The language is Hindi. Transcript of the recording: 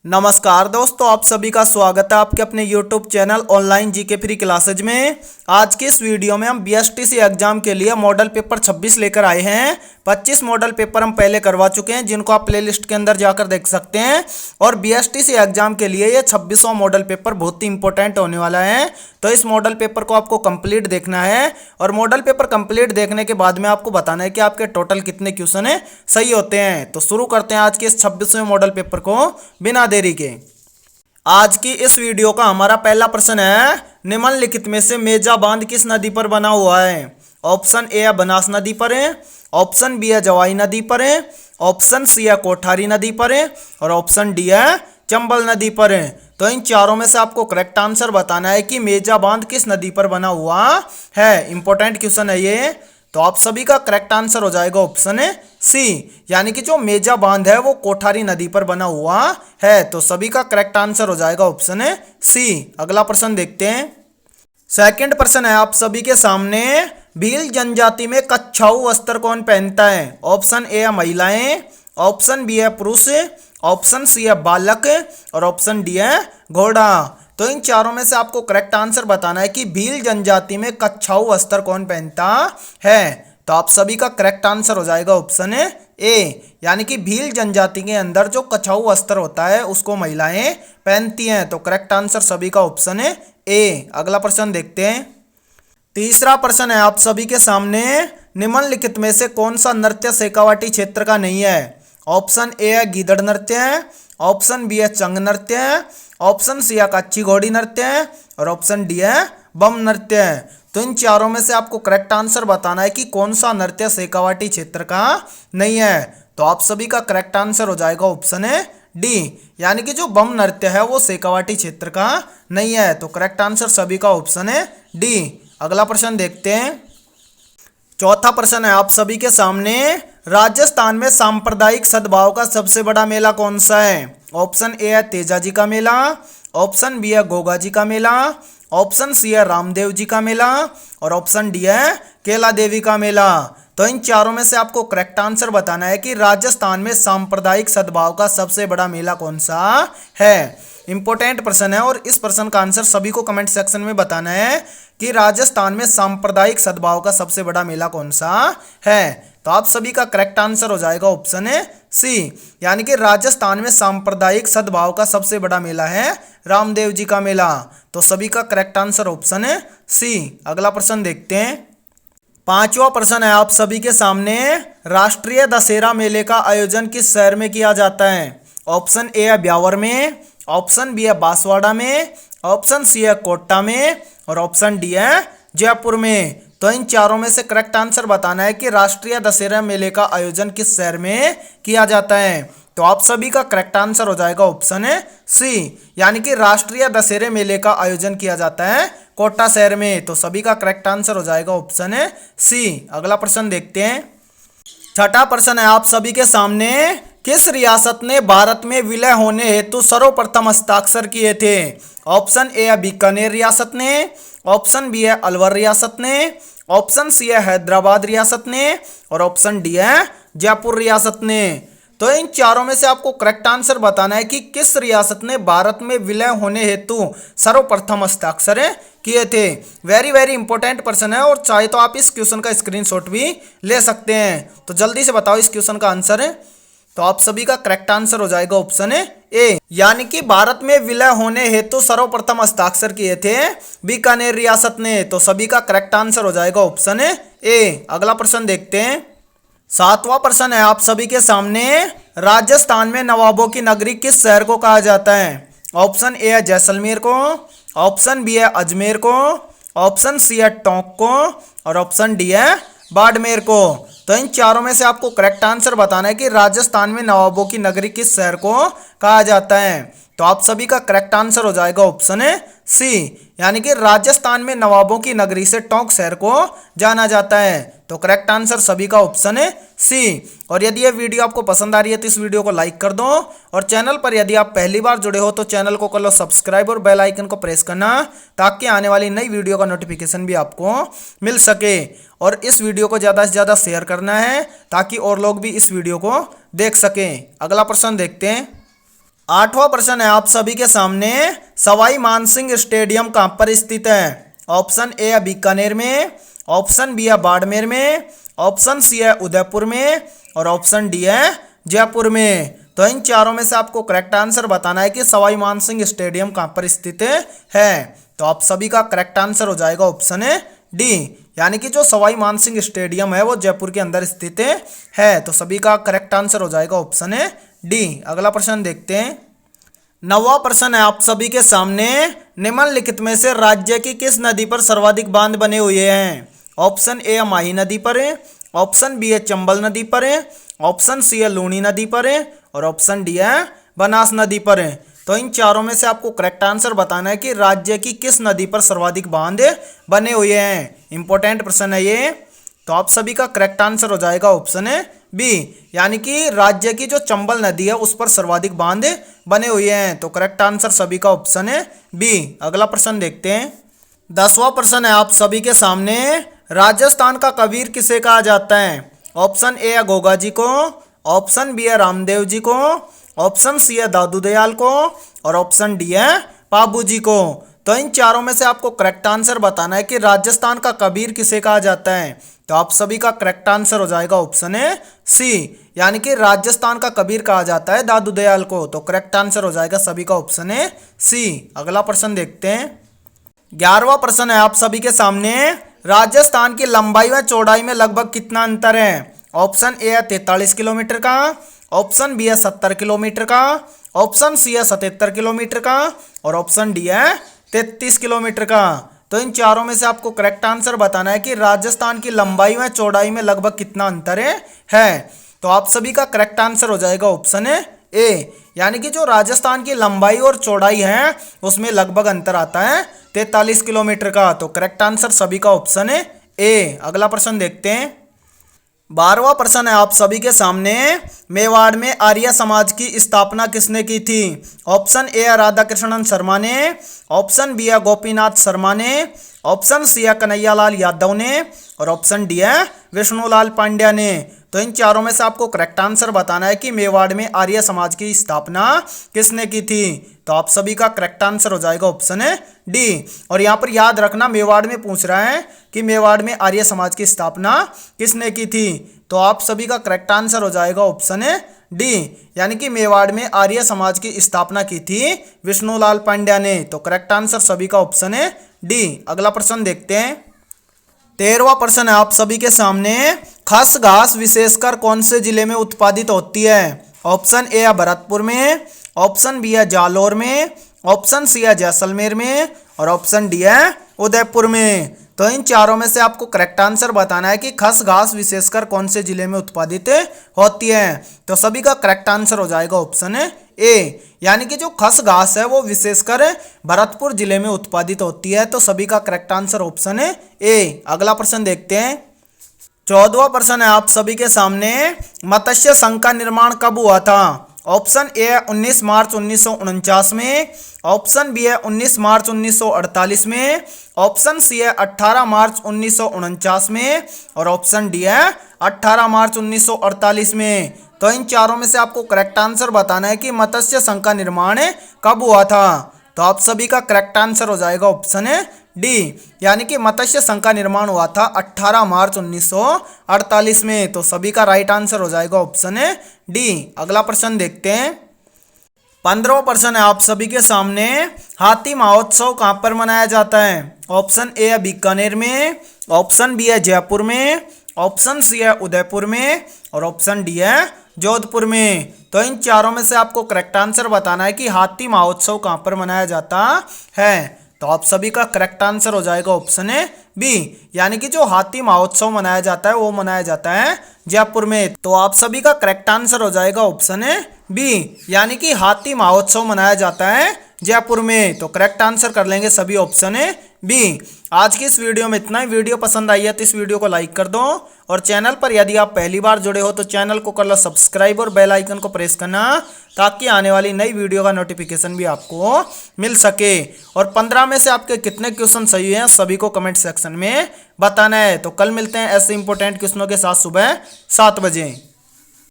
नमस्कार दोस्तों, आप सभी का स्वागत है आपके अपने YouTube channel online GK free classes में। आज की इस वीडियो में हम बीएसटीसी एग्जाम के लिए मॉडल पेपर 26 लेकर आए हैं। 25 मॉडल पेपर हम पहले करवा चुके हैं, जिनको आप प्लेलिस्ट के अंदर जाकर देख सकते हैं। और बीएसटीसी एग्जाम के लिए ये 26वां मॉडल पेपर बहुत ही इंपॉर्टेंट होने वाला है, तो इस मॉडल पेपर को आपको कंप्लीट देखना है। और मॉडल पेपर कंप्लीट देखने के बाद में आपको बताना है कि आपके टोटल कितने क्वेश्चन है सही होते हैं। तो शुरू करते हैं आज के इस 26वें मॉडल पेपर को बिना देरी के। आज की इस वीडियो का हमारा पहला प्रश्न है, निम्नलिखित में से मेजा बांध किस नदी पर बना हुआ है? ऑप्शन ए है बनास नदी पर है, ऑप्शन बी है जवाई नदी पर है, ऑप्शन सी है कोठारी नदी पर है और ऑप्शन डी है चंबल नदी पर है। तो इन चारों में से आपको करेक्ट आंसर बताना है कि मेजा बांध किस नदी पर बना हुआ है। इंपॉर्टेंट क्वेश्चन है ये। तो आप सभी का करेक्ट आंसर हो जाएगा ऑप्शन है सी, यानी कि जो मेजा बांध है वो कोठारी नदी पर बना हुआ है। तो सभी का करेक्ट आंसर हो जाएगा ऑप्शन है सी। अगला प्रश्न देखते हैं। सेकंड प्रश्न है आप सभी के सामने, भील जनजाति में कच्छाऊ वस्त्र कौन पहनता है? ऑप्शन ए है महिलाएं, ऑप्शन बी है पुरुष, ऑप्शन सी है बालक और ऑप्शन डी है घोड़ा। तो इन चारों में से आपको करेक्ट आंसर बताना है कि भील जनजाति में कच्छाऊ वस्त्र कौन पहनता है। तो आप सभी का करेक्ट आंसर हो जाएगा ऑप्शन ए, यानी कि भील जनजाति के अंदर जो कच्छाऊ वस्त्र होता है उसको महिलाएं पहनती हैं। तो करेक्ट आंसर सभी का ऑप्शन है ए। अगला प्रश्न देखते हैं। तीसरा प्रश्न है आप सभी के सामने, निम्नलिखित में से कौन सा नृत्य शेखावाटी क्षेत्र का नहीं है? ऑप्शन ए है गीदड़ नृत्य है, ऑप्शन बी है चंग नृत्य है, ऑप्शन सी है कच्ची घोड़ी नृत्य है और ऑप्शन डी है बम नृत्य है। तो इन चारों में से आपको करेक्ट आंसर बताना है कि कौन सा नृत्य शेखावाटी क्षेत्र का नहीं है। तो आप सभी का करेक्ट आंसर हो जाएगा ऑप्शन है डी, यानी कि जो बम नृत्य है वो शेखावाटी क्षेत्र का नहीं है। तो करेक्ट आंसर सभी का ऑप्शन है डी। अगला प्रश्न देखते हैं। चौथा प्रश्न है आप सभी के सामने, राजस्थान में सांप्रदायिक सद्भाव का सबसे बड़ा मेला कौन सा है? ऑप्शन ए है तेजा जी का मेला, ऑप्शन बी है गोगा जी का मेला, ऑप्शन सी है रामदेव जी का मेला और ऑप्शन डी है केला देवी का मेला। तो इन चारों में से आपको करेक्ट आंसर बताना है कि राजस्थान में सांप्रदायिक सद्भाव का सबसे बड़ा मेला कौन सा है। इंपॉर्टेंट प्रश्न है और इस प्रश्न का आंसर सभी को कमेंट सेक्शन में बताना है कि राजस्थान में सांप्रदायिक सद्भाव का सबसे बड़ा मेला कौन सा है। तो आप सभी का करेक्ट आंसर हो जाएगा ऑप्शन है सी, यानी कि राजस्थान में सांप्रदायिक सद्भाव का सबसे बड़ा मेला है रामदेव जी का मेला। तो सभी का करेक्ट आंसर ऑप्शन है सी। अगला प्रश्न देखते हैं। पांचवा प्रश्न है आप सभी के सामने, राष्ट्रीय दशहरा मेले का आयोजन किस शहर में किया जाता है? ऑप्शन ए है ब्यावर में, ऑप्शन बी है बांसवाड़ा में, ऑप्शन सी है कोटा में और ऑप्शन डी है जयपुर में। तो इन चारों में से करेक्ट आंसर बताना है कि राष्ट्रीय दशहरा मेले का आयोजन किस शहर में किया जाता है। तो आप सभी का करेक्ट आंसर हो जाएगा ऑप्शन है सी, यानी कि राष्ट्रीय दशहरे मेले का आयोजन किया जाता है कोटा शहर में। तो सभी का करेक्ट आंसर हो जाएगा ऑप्शन है सी। अगला प्रश्न देखते हैं। छठा प्रश्न है आप सभी के सामने, किस रियासत ने भारत में विलय होने हेतु सर्वप्रथम हस्ताक्षर किए थे? ऑप्शन ए है बीकानेर रियासत ने, ऑप्शन बी है अलवर रियासत ने, ऑप्शन सी है हैदराबाद रियासत ने और ऑप्शन डी है जयपुर रियासत ने। तो इन चारों में से आपको करेक्ट आंसर बताना है कि किस रियासत ने भारत में विलय होने हेतु सर्वप्रथम हस्ताक्षर किए थे। वेरी वेरी इंपॉर्टेंट प्रश्न है और चाहे तो आप इस क्वेश्चन का स्क्रीनशॉट भी ले सकते हैं। तो जल्दी से बताओ इस क्वेश्चन का आंसर। तो आप सभी का करेक्ट आंसर हो जाएगा ऑप्शन ए, यानी कि भारत में विलय होने हेतु सर्वप्रथम हस्ताक्षर किए थे बीकानेर रियासत ने। तो सभी का करेक्ट आंसर हो जाएगा ऑप्शन ए। अगला प्रश्न देखते हैं। सातवां प्रश्न है आप सभी के सामने, राजस्थान में नवाबों की नगरी किस शहर को कहा जाता है? ऑप्शन ए है जैसलमेर को, ऑप्शन बी है अजमेर को, ऑप्शन सी है टोंक को और ऑप्शन डी है बाड़मेर को। तो इन चारों में से आपको करेक्ट आंसर बताना है कि राजस्थान में नवाबों की नगरी किस शहर को कहा जाता है। तो आप सभी का करेक्ट आंसर हो जाएगा ऑप्शन सी, यानी कि राजस्थान में नवाबों की नगरी से टोंक शहर को जाना जाता है। तो करेक्ट आंसर सभी का ऑप्शन है सी। और यदि यह वीडियो आपको पसंद आ रही है तो इस वीडियो को लाइक कर दो और चैनल पर यदि आप पहली बार जुड़े हो तो चैनल को कर लो सब्सक्राइब और बेल आइकन को प्रेस करना, ताकि आने वाली नई वीडियो का नोटिफिकेशन भी आपको मिल सके। और इस वीडियो को ज़्यादा से ज़्यादा शेयर करना है ताकि और लोग भी इस वीडियो को देख सकें। अगला प्रश्न देखते हैं। 8वां प्रश्न है आप सभी के सामने, सवाई मानसिंह स्टेडियम कहाँ पर स्थित है? ऑप्शन ए है बीकानेर में, ऑप्शन बी है बाड़मेर में, ऑप्शन सी है उदयपुर में और ऑप्शन डी है जयपुर में। तो इन चारों में से आपको करेक्ट आंसर बताना है कि सवाई मानसिंह स्टेडियम कहाँ पर स्थित है। तो आप सभी का करेक्ट आंसर हो जाएगा ऑप्शन डी, यानी कि जो सवाई मानसिंह स्टेडियम है वो जयपुर के अंदर स्थित है। तो सभी का करेक्ट आंसर हो जाएगा ऑप्शन डी। अगला प्रश्न देखते हैं। 9वां प्रश्न है आप सभी के सामने, निम्नलिखित में से राज्य की किस नदी पर सर्वाधिक बांध बने हुए हैं? ऑप्शन ए है माही नदी पर, ऑप्शन बी है चंबल नदी पर, ऑप्शन सी है लूनी नदी पर और ऑप्शन डी है बनास नदी पर। तो इन चारों में से आपको करेक्ट आंसर बताना है कि राज्य की किस नदी पर सर्वाधिक बांध बने हुए हैं। इंपॉर्टेंट प्रश्न है ये। तो आप सभी का करेक्ट आंसर हो जाएगा ऑप्शन बी, यानी कि राज्य की जो चंबल नदी है उस पर सर्वाधिक बांध बने हुए हैं। तो करेक्ट आंसर सभी का ऑप्शन है बी। अगला प्रश्न देखते हैं। 10वां प्रश्न है आप सभी के सामने, राजस्थान का कबीर किसे कहा जाता है? ऑप्शन ए है गोगा जी को, ऑप्शन बी है रामदेव जी को, ऑप्शन सी है दादू दयाल को और ऑप्शन डी है बाबू जी को। तो इन चारों में से आपको करेक्ट आंसर बताना है कि राजस्थान का कबीर किसे कहा जाता है। तो आप सभी का करेक्ट आंसर हो जाएगा ऑप्शन सी, यानी कि राजस्थान का कबीर कहा जाता है दादू दयाल को। तो करेक्ट आंसर हो जाएगा सभी का ऑप्शन सी। अगला प्रश्न देखते हैं। 11वां प्रश्न है आप सभी के सामने, राजस्थान की लंबाई व चौड़ाई में लगभग कितना अंतर है? ऑप्शन ए है 43 किलोमीटर का, ऑप्शन बी है 70 किलोमीटर का, ऑप्शन सी है 77 किलोमीटर का और ऑप्शन डी है 33 किलोमीटर का। तो इन चारों में से आपको करेक्ट आंसर बताना है कि राजस्थान की लंबाई व चौड़ाई में लगभग कितना अंतर है। तो आप सभी का करेक्ट आंसर हो जाएगा ऑप्शन ए, यानी कि जो राजस्थान की लंबाई और चौड़ाई है उसमें लगभग अंतर आता है 43 किलोमीटर का। तो करेक्ट आंसर सभी का ऑप्शन ए। अगला प्रश्न देखते हैं। 12वां प्रश्न है आप सभी के सामने, मेवाड़ में आर्य समाज की स्थापना किसने की थी? ऑप्शन ए है राधा कृष्णन शर्मा ने, ऑप्शन बी है गोपीनाथ शर्मा ने, ऑप्शन सी है कन्हैयालाल यादव ने और ऑप्शन डी है विष्णुलाल पांड्या ने। तो इन चारों में से आपको करेक्ट आंसर बताना है कि मेवाड़ में आर्य समाज की स्थापना किसने की थी। तो आप सभी का करेक्ट आंसर हो जाएगा ऑप्शन डी। और यहाँ पर याद रखना मेवाड़ में पूछ रहा है कि मेवाड़ में आर्य समाज की स्थापना किसने की थी। तो आप सभी का करेक्ट आंसर हो जाएगा ऑप्शन डी, यानी कि मेवाड़ में आर्य समाज की स्थापना की थी विष्णुलाल पांड्या ने। तो करेक्ट आंसर सभी का ऑप्शन डी। अगला प्रश्न देखते हैं। 13वां प्रश्न है आप सभी के सामने, खस घास विशेषकर कौन से जिले में उत्पादित होती है? ऑप्शन ए है भरतपुर में, ऑप्शन बी है जालौर में, ऑप्शन सी है जैसलमेर में और ऑप्शन डी है उदयपुर में। तो इन चारों में से आपको करेक्ट आंसर बताना है कि खस घास विशेषकर कौन से जिले में उत्पादित होती है। तो सभी का करेक्ट आंसर हो जाएगा ऑप्शन ए, यानी कि जो खस घास है वो विशेषकर भरतपुर जिले में उत्पादित होती है। तो सभी का करेक्ट आंसर ऑप्शन ए। अगला प्रश्न देखते हैं। 14वां प्रश्न है आप सभी के सामने, मत्स्य संघ का निर्माण कब हुआ था? ऑप्शन ए है 19 मार्च 1949 में, ऑप्शन बी है 19 मार्च 1948 में, ऑप्शन सी है 18 मार्च 1949 में और ऑप्शन डी है 18 मार्च 1948 में। तो इन चारों में से आपको करेक्ट आंसर बताना है कि मत्स्य संघ का निर्माण कब हुआ था। तो आप सभी का करेक्ट आंसर हो जाएगा ऑप्शन डी, यानी कि मत्स्य संघ का निर्माण हुआ था 18 मार्च 1948 में। तो सभी का राइट आंसर हो जाएगा ऑप्शन डी। अगला प्रश्न देखते हैं। 15वां प्रश्न है आप सभी के सामने, हाथी महोत्सव कहाँ पर मनाया जाता है? ऑप्शन ए है बीकानेर में, ऑप्शन बी है जयपुर में, ऑप्शन सी है उदयपुर में और ऑप्शन डी है जोधपुर में। तो इन चारों में से आपको करेक्ट आंसर बताना है कि हाथी महोत्सव कहाँ पर मनाया जाता है। तो आप सभी का करेक्ट आंसर हो जाएगा ऑप्शन बी, यानी कि जो हाथी महोत्सव मनाया जाता है वो मनाया जाता है जयपुर में। तो आप सभी का करेक्ट आंसर हो जाएगा ऑप्शन बी, यानी कि हाथी महोत्सव मनाया जाता है जयपुर में। तो करेक्ट आंसर कर लेंगे सभी ऑप्शन बी। आज की इस वीडियो में इतना ही। वीडियो पसंद आई है तो इस वीडियो को लाइक कर दो और चैनल पर यदि आप पहली बार जुड़े हो तो चैनल को कर लो सब्सक्राइब और बेल आइकन को प्रेस करना, ताकि आने वाली नई वीडियो का नोटिफिकेशन भी आपको मिल सके। और 15 में से आपके कितने क्वेश्चन सही हैं सभी को कमेंट सेक्शन में बताना है। तो कल मिलते हैं ऐसे इंपॉर्टेंट क्वेश्चनों के साथ सुबह 7 बजे।